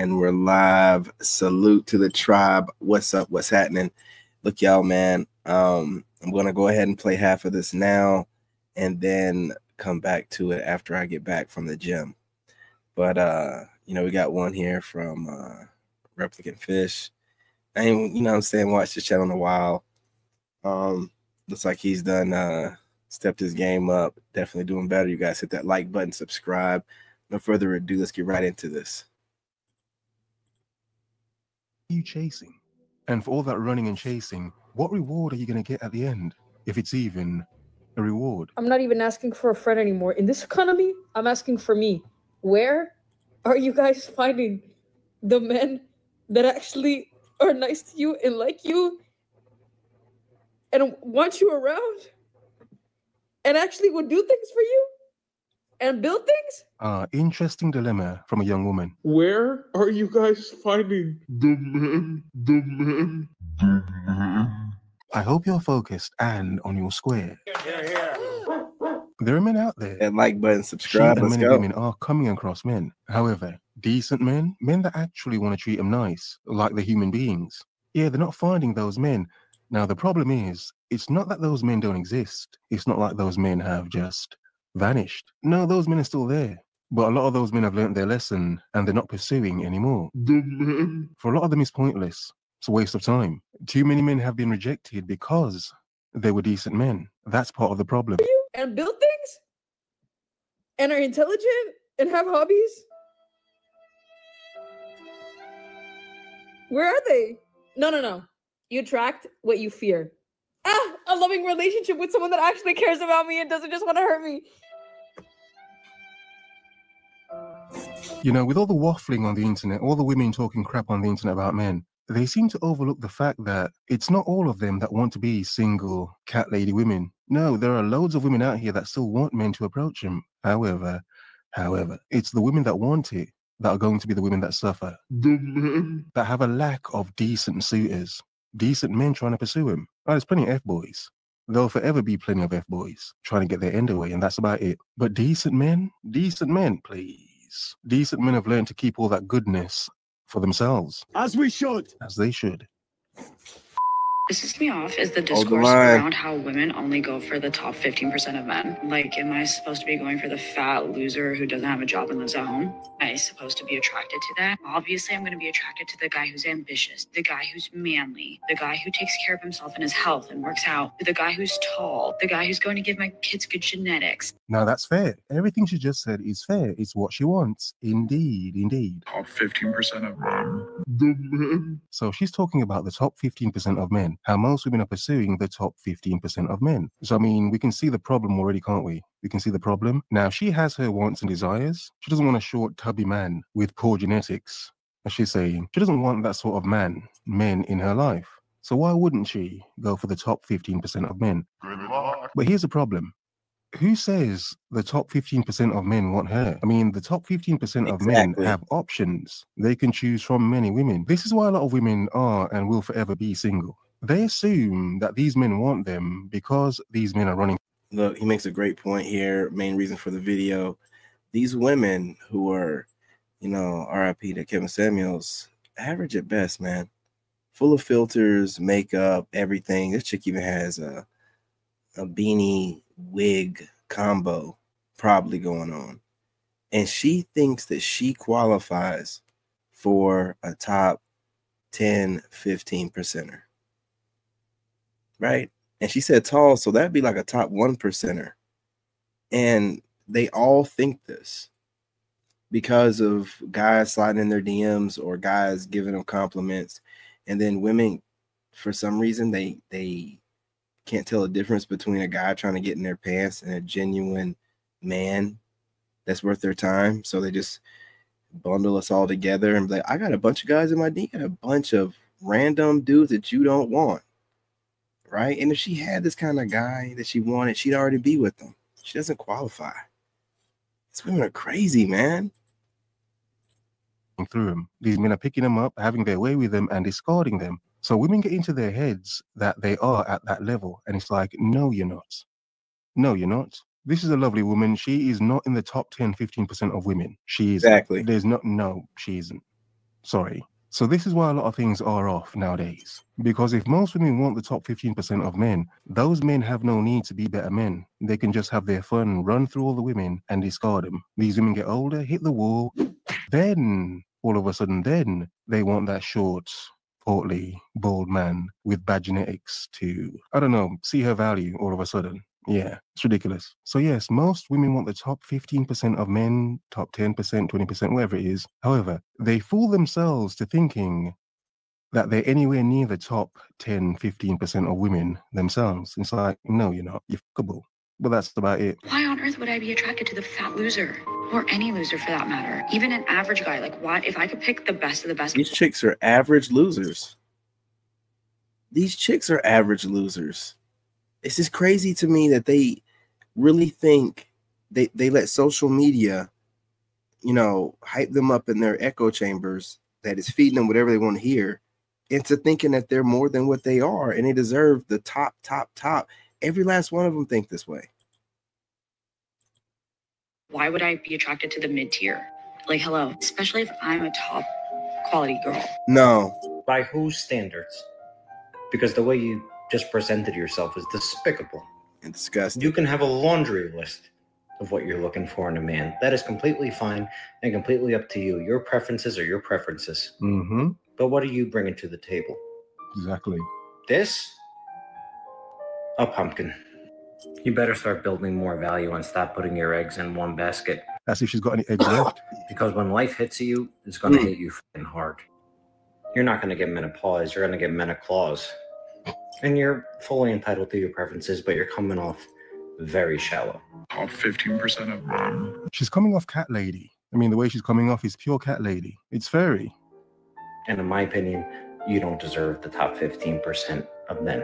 And we're live. Salute to the tribe. What's up? What's happening? Look, y'all, man. I'm gonna go ahead and play half of this now, and then come back to it after I get back from the gym. But you know, we got one here from Replicant Fish. I ain't, you know what I'm saying, watched this channel in a while. Looks like he's done stepped his game up. Definitely doing better. You guys hit that like button, subscribe. No further ado, let's get right into this. You chasing? And for all that running and chasing, what reward are you going to get at the end? If it's even a reward. I'm not even asking for a friend anymore. In this economy, I'm asking for me. Where are you guys finding the men that actually are nice to you and like you and want you around and actually would do things for you and build things? Interesting dilemma from a young woman. Where are you guys finding the men? I hope you're focused and on your square. There are men out there. That like button, subscribe, And let's many go. women are coming across men. However, decent men, men that actually want to treat them nice, like they're human beings. Yeah, they're not finding those men. Now, the problem is, it's not that those men don't exist. It's not like those men have just vanished. No, those men are still there. But a lot of those men have learned their lesson and they're not pursuing anymore. The men. For a lot of them, it's pointless. It's a waste of time. Too many men have been rejected because they were decent men. That's part of the problem. And build things? And are intelligent and have hobbies? Where are they? No. You attract what you fear. A loving relationship with someone that actually cares about me and doesn't just want to hurt me. You know, with all the waffling on the internet, all the women talking crap on the internet about men, they seem to overlook the fact that it's not all of them that want to be single cat lady women. No, there are loads of women out here that still want men to approach them. However, it's the women that want it that are going to be the women that suffer. The men. That have a lack of decent suitors. Decent men trying to pursue them. Oh, there's plenty of F-boys. There'll forever be plenty of F-boys trying to get their end away, and that's about it. But decent men, please. Decent men have learned to keep all that goodness for themselves. As we should. As they should. Pisses me off is the Hold the discourse line. around how women only go for the top 15% of men. Like, am I supposed to be going for the fat loser who doesn't have a job and lives at home? Am I supposed to be attracted to that? Obviously, I'm going to be attracted to the guy who's ambitious, the guy who's manly, the guy who takes care of himself and his health and works out, the guy who's tall, the guy who's going to give my kids good genetics. Now that's fair. Everything she just said is fair. It's what she wants. Indeed. Top 15% of men. The men. So she's talking about the top 15% of men, how most women are pursuing the top 15% of men. So, I mean, we can see the problem already, can't we? We can see the problem. Now, she has her wants and desires. She doesn't want a short, tubby man with poor genetics, as she's saying. She doesn't want that sort of men in her life. So why wouldn't she go for the top 15% of men? Good luck. But here's the problem. Who says the top 15% of men want her? I mean, the top 15% of men Exactly. have options. They can choose from many women. This is why a lot of women are and will forever be single. They assume that these men want them because these men are running. Look, he makes a great point here. Main reason for the video. These women who are, you know, RIP to Kevin Samuels, average at best, man. Full of filters, makeup, everything. This chick even has a beanie wig combo probably going on. And she thinks that she qualifies for a top 10, 15%er. Right? And she said tall, so that'd be like a top 1%er. And they all think this because of guys sliding in their DMs or guys giving them compliments. And then women, for some reason, they can't tell the difference between a guy trying to get in their pants and a genuine man that's worth their time. So they just bundle us all together and be like, I got a bunch of guys in my DM, a bunch of random dudes that you don't want. Right? And if she had this kind of guy that she wanted, she'd already be with them. She doesn't qualify. These women are crazy, man. Through them. These men are picking them up, having their way with them, and discarding them. So women get into their heads that they are at that level, and it's like, no, you're not. No, you're not. This is a lovely woman. She is not in the top 10, 15% of women. She is. Exactly. There's not. No, she isn't. Sorry. So this is why a lot of things are off nowadays. Because if most women want the top 15% of men, those men have no need to be better men. They can just have their fun, run through all the women and discard them. These women get older, hit the wall, then all of a sudden then they want that short, portly, bald man with bad genetics to, I don't know, see her value all of a sudden. Yeah, it's ridiculous. So yes, most women want the top 15% of men, top 10%, 20%, whatever it is. However, they fool themselves to thinking that they're anywhere near the top 10, 15% of women themselves. It's like, no, you're not. You're fuckable. But that's about it. Why on earth would I be attracted to the fat loser? Or any loser for that matter. Even an average guy. Like, why? If I could pick the best of the best. These chicks are average losers. These chicks are average losers. It's just crazy to me that they really think they let social media, you know, hype them up in their echo chambers that is feeding them whatever they want to hear into thinking that they're more than what they are and they deserve the top. Every last one of them think this way. Why would I be attracted to the mid-tier? Like, hello, especially if I'm a top quality girl. No. By whose standards? Because the way you just presented yourself is despicable. And disgusting. You can have a laundry list of what you're looking for in a man. That is completely fine and completely up to you. Your preferences are your preferences. Mm-hmm. But what are you bringing to the table? Exactly. This? A pumpkin. You better start building more value and stop putting your eggs in one basket. As if she's got any eggs left. Because when life hits you, it's going to hit you fucking hard. You're not going to get menopause. You're going to get menoclaws. And you're fully entitled to your preferences, but you're coming off very shallow. Top 15% of men. She's coming off cat lady. I mean, the way she's coming off is pure cat lady. It's fairy. And in my opinion, you don't deserve the top 15% of men.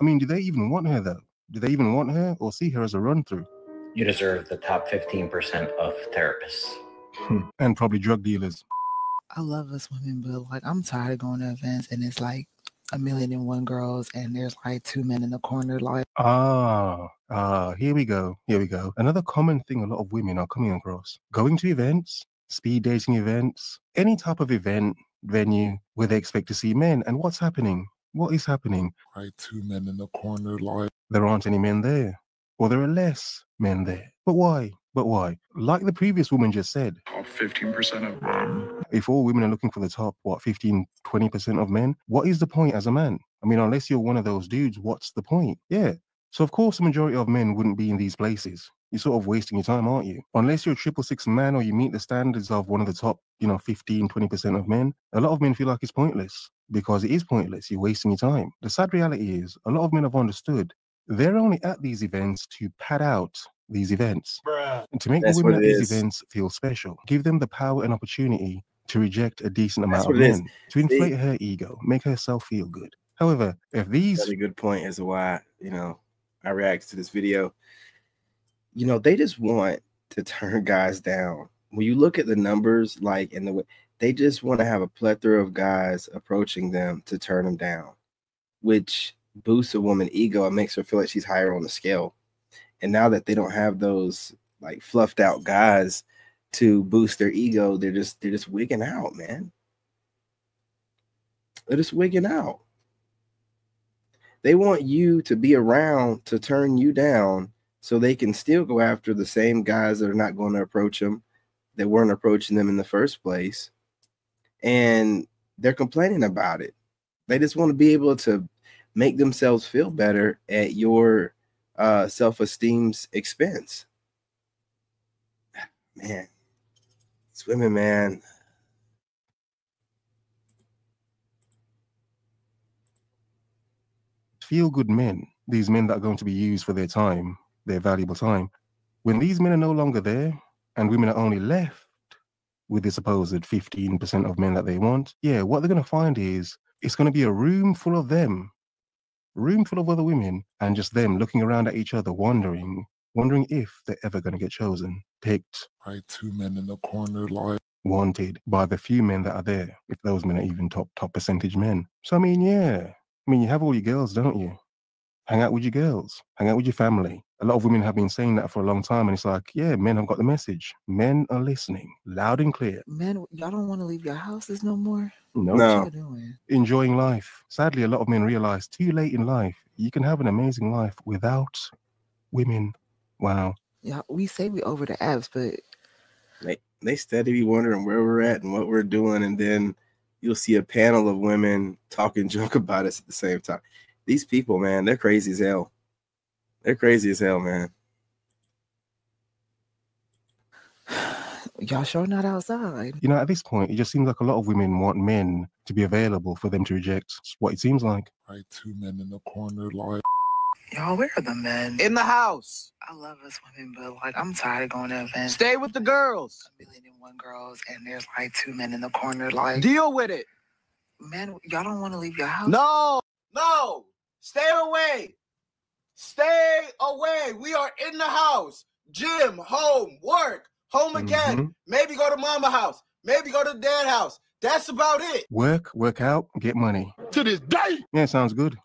I mean, do they even want her, though? Do they even want her or see her as a run-through? You deserve the top 15% of therapists. And probably drug dealers. I love us women, but like I'm tired of going to events and it's like 1,000,001 girls and there's like 2 men in the corner. Like, here we go. Another common thing a lot of women are coming across: going to events, speed dating events, any type of event venue where they expect to see men. And what's happening? What is happening? Right, 2 men in the corner, like There aren't any men there, or there are less men there. But why? Like the previous woman just said, top 15% of men. if all women are looking for the top, 15, 20% of men, what is the point as a man? I mean, unless you're one of those dudes, what's the point? Yeah. So of course, the majority of men wouldn't be in these places. You're sort of wasting your time, aren't you? Unless you're a 666 man or you meet the standards of one of the top, 15, 20% of men, a lot of men feel like it's pointless because it is pointless. You're wasting your time. The sad reality is a lot of men have understood they're only at these events to pad out these events. And to make the women at these events feel special, give them the power and opportunity to reject a decent amount of men, to inflate her ego, make herself feel good. However, if these... That's a good point as to why, I reacted to this video. They just want to turn guys down. When you look at the numbers, like in the way, they just want to have a plethora of guys approaching them to turn them down, which boosts a woman's ego and makes her feel like she's higher on the scale. And now that they don't have those like fluffed out guys to boost their ego, they're just wigging out, man. They're just wigging out. They want you to be around to turn you down so they can still go after the same guys that are not going to approach them, that weren't approaching them in the first place. And they're complaining about it. They just want to be able to make themselves feel better at your self-esteem's expense. Man, it's women, man. Feel-good men, these men that are going to be used for their time, their valuable time, when these men are no longer there and women are only left with the supposed 15% of men that they want, what they're going to find is it's going to be a room full of them, room full of other women, and just them looking around at each other, wondering if they're ever going to get chosen, picked, right, 2 men in the corner, like wanted by the few men that are there, if those men are even top percentage men. So I mean, you have all your girls, don't you? Hang out with your girls, hang out with your family, A lot of women have been saying that for a long time, and it's like, yeah, men have got the message. Men are listening loud and clear. Men, y'all don't want to leave your houses no more? No. What y'all doing? Enjoying life. Sadly, a lot of men realize too late in life, you can have an amazing life without women. Wow. Yeah, we say we over the apps, but They steady be wondering where we're at and what we're doing, and then you'll see a panel of women talking junk about us at the same time. These people, man, they're crazy as hell. They're crazy as hell, man. y'all sure not outside. You know, at this point, it just seems like a lot of women want men to be available for them to reject. It's what it seems like. Right, two men in the corner, like. Y'all, where are the men? In the house. I love us women, but like I'm tired of going to events. Stay with the girls. 1,000,001 girls, and there's like 2 men in the corner. Like, Deal with it. man, y'all don't want to leave your house? No. Stay away. Stay away. We are in the house. Gym, home, work, home again. Maybe go to mama house. Maybe go to dad house. That's about it. Work out, get money. To this day. Yeah, sounds good.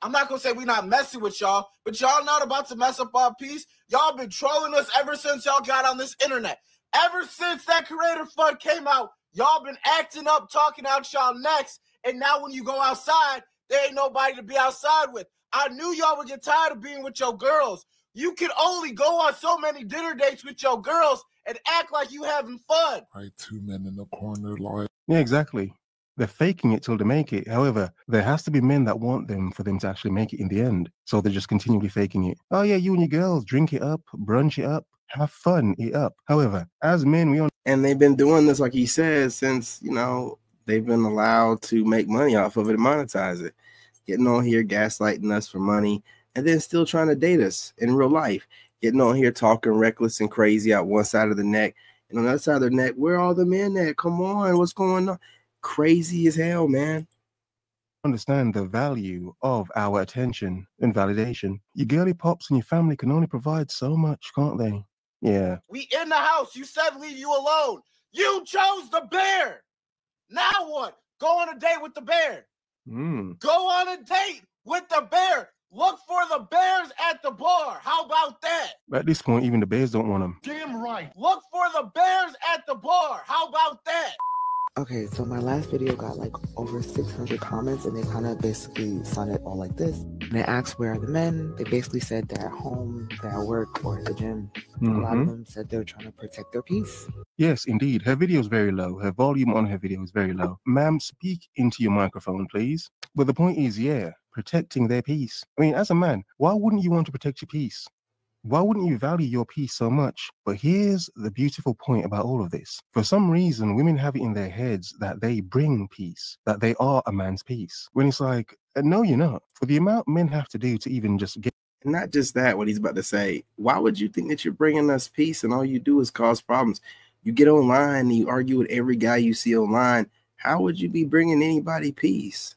I'm not gonna say we not messing with y'all, but y'all not about to mess up our peace. Y'all been trolling us ever since y'all got on this internet. Ever since that creator fund came out, y'all been acting up, talking out y'all necks, and now when you go outside, there ain't nobody to be outside with. I knew y'all would get tired of being with your girls. You can only go on so many dinner dates with your girls and act like you having fun. Right, two men in the corner, like. Yeah, exactly. They're faking it till they make it. However, there has to be men that want them for them to actually make it in the end. So they're just continually faking it. Oh yeah, you and your girls, drink it up, brunch it up, have fun, eat up. However, as men, And they've been doing this, like he says, since, they've been allowed to make money off of it and monetize it. Getting on here, gaslighting us for money, and then still trying to date us in real life. Getting on here, talking reckless and crazy out one side of the neck. And on the other side of their neck, where are all the men at? Come on, what's going on? Crazy as hell, man. understand the value of our attention and validation. Your girly pops and your family can only provide so much, can't they? Yeah. We in the house. You said leave you alone. You chose the bear. Now what? Go on a date with the bear. Go on a date with the bear. Look for the bears at the bar. How about that? At this point, even the bears don't want them. Damn right. Look for the bears at the bar. How about that? Okay, so my last video got like over 600 comments, and they kind of basically sounded all like this. And they asked where are the men. They basically said they're at home, they're at work, or at the gym. A lot of them said they're trying to protect their peace. Yes, indeed. Her video is very low. Her volume on her video is very low. Ma'am, speak into your microphone, please. But the point is, yeah, protecting their peace. I mean, as a man, why wouldn't you want to protect your peace? Why wouldn't you value your peace so much? But here's the beautiful point about all of this. For some reason, women have it in their heads that they bring peace, that they are a man's peace. When it's like, no, you're not. For the amount men have to do to even just get. And not just that, what he's about to say. Why would you think that you're bringing us peace and all you do is cause problems? You get online and you argue with every guy you see online. How would you be bringing anybody peace?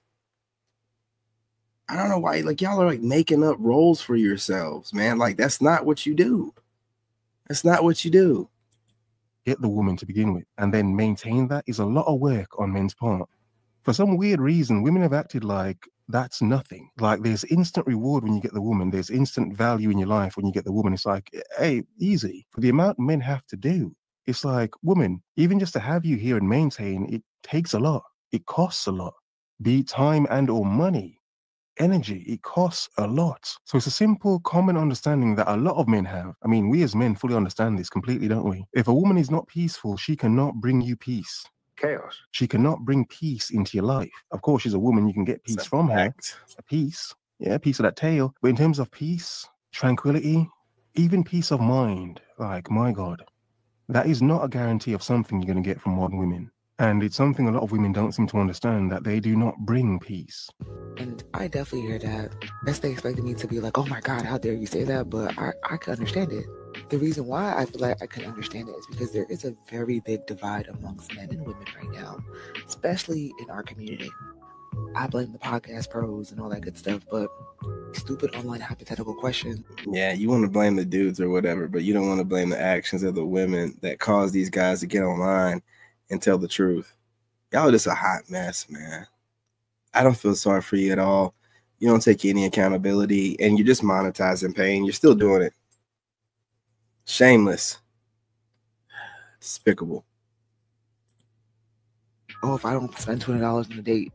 I don't know why, like, y'all are like making up roles for yourselves, man. Like, that's not what you do. That's not what you do. Get the woman to begin with, and then maintain that is a lot of work on men's part. For some weird reason, women have acted like that's nothing. Like, there's instant reward when you get the woman. There's instant value in your life when you get the woman. It's like, hey, easy. For the amount men have to do, it's like, woman, even just to have you here and maintain, it takes a lot. It costs a lot. Be it time and or money. Energy, it costs a lot. So it's a simple common understanding that a lot of men have. I mean, we as men fully understand this completely, don't we? If a woman is not peaceful, she cannot bring you peace. Chaos. She cannot bring peace into your life. Of course, she's a woman, you can get peace from her. A peace. Yeah, a piece of that tail. But in terms of peace, tranquility, even peace of mind, like, my God, that is not a guarantee of something you're going to get from modern women. And it's something a lot of women don't seem to understand, that they do not bring peace. And I definitely hear that. Guess they expected me to be like, oh my God, how dare you say that? But I can understand it. The reason why I feel like I can understand it is because there is a very big divide amongst men and women right now, especially in our community. I blame the podcast pros and all that good stuff, but stupid online hypothetical question. Yeah, you want to blame the dudes or whatever, but you don't want to blame the actions of the women that cause these guys to get online and tell the truth. Y'all are just a hot mess, man. I don't feel sorry for you at all. You don't take any accountability, and you're just monetizing pain. You're still doing it. Shameless. Despicable. Oh, if I don't spend $20 on a date,